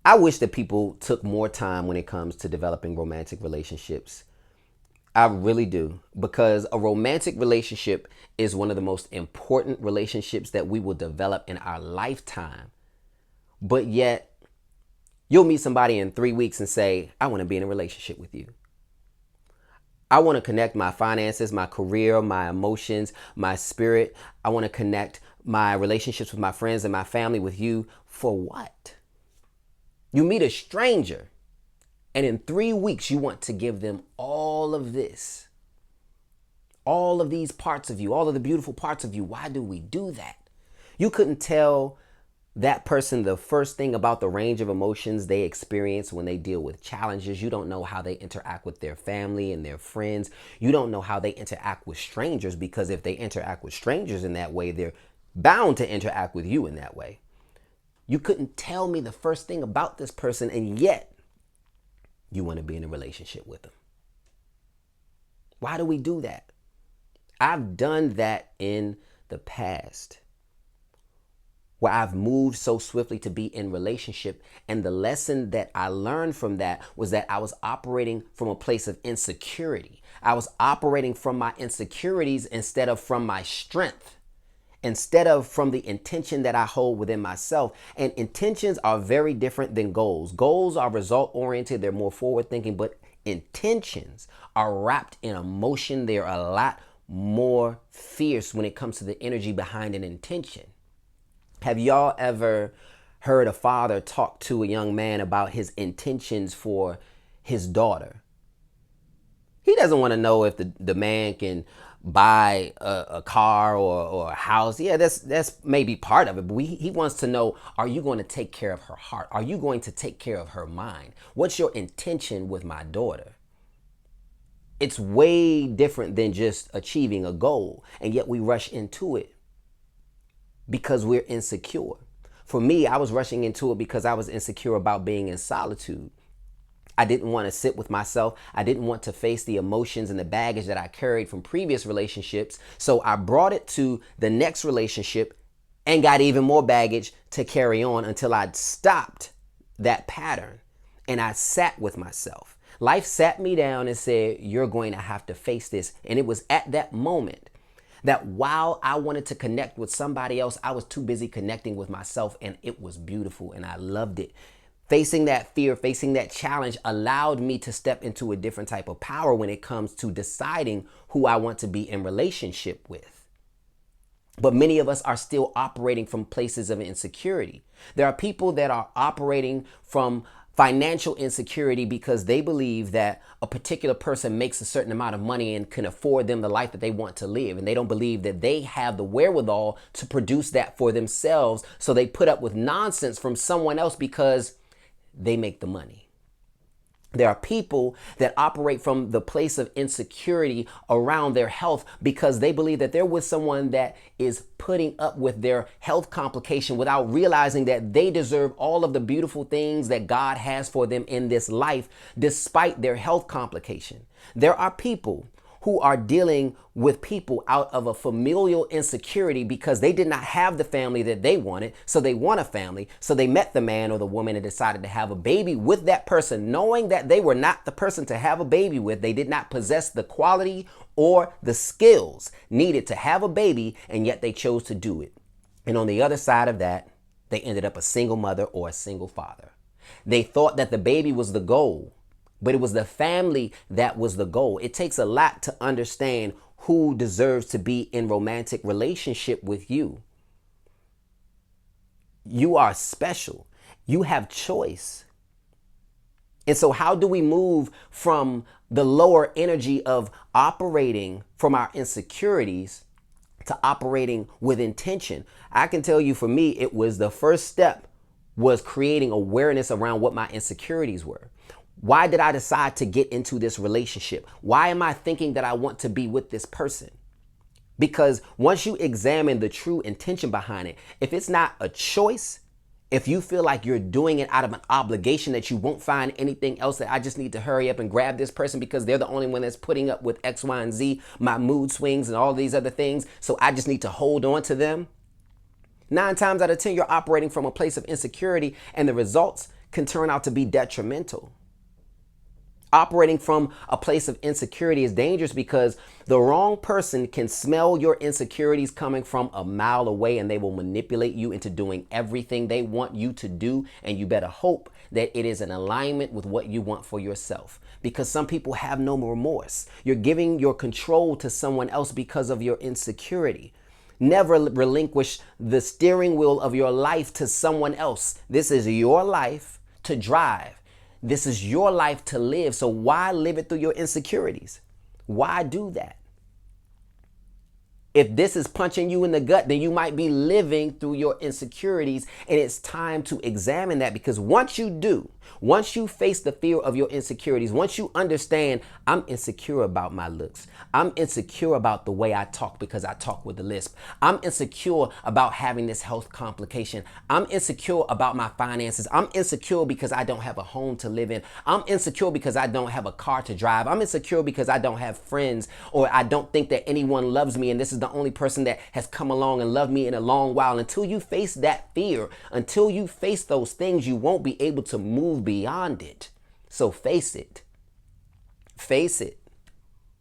I wish that people took more time when it comes to developing romantic relationships. I really do, because a romantic relationship is one of the most important relationships that we will develop in our lifetime. But yet, you'll meet somebody in 3 weeks and say, I want to be in a relationship with you. I want to connect my finances, my career, my emotions, my spirit. I want to connect my relationships with my friends and my family with you. For what? You meet a stranger, and in 3 weeks, you want to give them all of this, all of these parts of you, all of the beautiful parts of you. Why do we do that? You couldn't tell that person the first thing about the range of emotions they experience when they deal with challenges. You don't know how they interact with their family and their friends. You don't know how they interact with strangers, because if they interact with strangers in that way, they're bound to interact with you in that way. You couldn't tell me the first thing about this person, and yet you want to be in a relationship with them. Why do we do that? I've done that in the past, where I've moved so swiftly to be in relationship. And the lesson that I learned from that was that I was operating from a place of insecurity. I was operating from my insecurities instead of from my strength, instead of from the intention that I hold within myself. And intentions are very different than goals. Goals are result oriented. They're more forward thinking, but intentions are wrapped in emotion. They're a lot more fierce when it comes to the energy behind an intention. Have y'all ever heard a father talk to a young man about his intentions for his daughter? He doesn't want to know if the man can buy a car or a house. Yeah, that's maybe part of it. But he wants to know, are you going to take care of her heart? Are you going to take care of her mind? What's your intention with my daughter? It's way different than just achieving a goal. And yet we rush into it because we're insecure. For me, I was rushing into it because I was insecure about being in solitude. I didn't want to sit with myself. I didn't want to face the emotions and the baggage that I carried from previous relationships. So I brought it to the next relationship and got even more baggage to carry on until I'd stopped that pattern and I sat with myself. Life sat me down and said, you're going to have to face this. And it was at that moment that while I wanted to connect with somebody else, I was too busy connecting with myself, and it was beautiful and I loved it. Facing that fear, facing that challenge allowed me to step into a different type of power when it comes to deciding who I want to be in relationship with. But many of us are still operating from places of insecurity. There are people that are operating from financial insecurity because they believe that a particular person makes a certain amount of money and can afford them the life that they want to live. And they don't believe that they have the wherewithal to produce that for themselves. So they put up with nonsense from someone else because they make the money. There are people that operate from the place of insecurity around their health because they believe that they're with someone that is putting up with their health complication without realizing that they deserve all of the beautiful things that God has for them in this life, despite their health complication. There are people who are dealing with people out of a familial insecurity because they did not have the family that they wanted. So they want a family. So they met the man or the woman and decided to have a baby with that person, knowing that they were not the person to have a baby with. They did not possess the quality or the skills needed to have a baby, and yet they chose to do it. And on the other side of that, they ended up a single mother or a single father. They thought that the baby was the goal, but it was the family that was the goal. It takes a lot to understand who deserves to be in romantic relationship with you. You are special. You have choice. And so how do we move from the lower energy of operating from our insecurities to operating with intention? I can tell you, for me, it was the first step was creating awareness around what my insecurities were. Why did I decide to get into this relationship? Why am I thinking that I want to be with this person? Because once you examine the true intention behind it, if it's not a choice, if you feel like you're doing it out of an obligation that you won't find anything else, that I just need to hurry up and grab this person because they're the only one that's putting up with X, Y, and Z, my mood swings and all these other things, so I just need to hold on to them. 9 times out of 10, you're operating from a place of insecurity, and the results can turn out to be detrimental. Operating from a place of insecurity is dangerous because the wrong person can smell your insecurities coming from a mile away, and they will manipulate you into doing everything they want you to do. And you better hope that it is in alignment with what you want for yourself, because some people have no remorse. You're giving your control to someone else because of your insecurity. Never relinquish the steering wheel of your life to someone else. This is your life to drive. This is your life to live. So why live it through your insecurities? Why do that? If this is punching you in the gut, then you might be living through your insecurities. And it's time to examine that, because once you do, once you face the fear of your insecurities, once you understand, I'm insecure about my looks. I'm insecure about the way I talk because I talk with a lisp. I'm insecure about having this health complication. I'm insecure about my finances. I'm insecure because I don't have a home to live in. I'm insecure because I don't have a car to drive. I'm insecure because I don't have friends, or I don't think that anyone loves me, and this is the only person that has come along and loved me in a long while. Until you face that fear, until you face those things, you won't be able to move beyond it. So face it. Face it.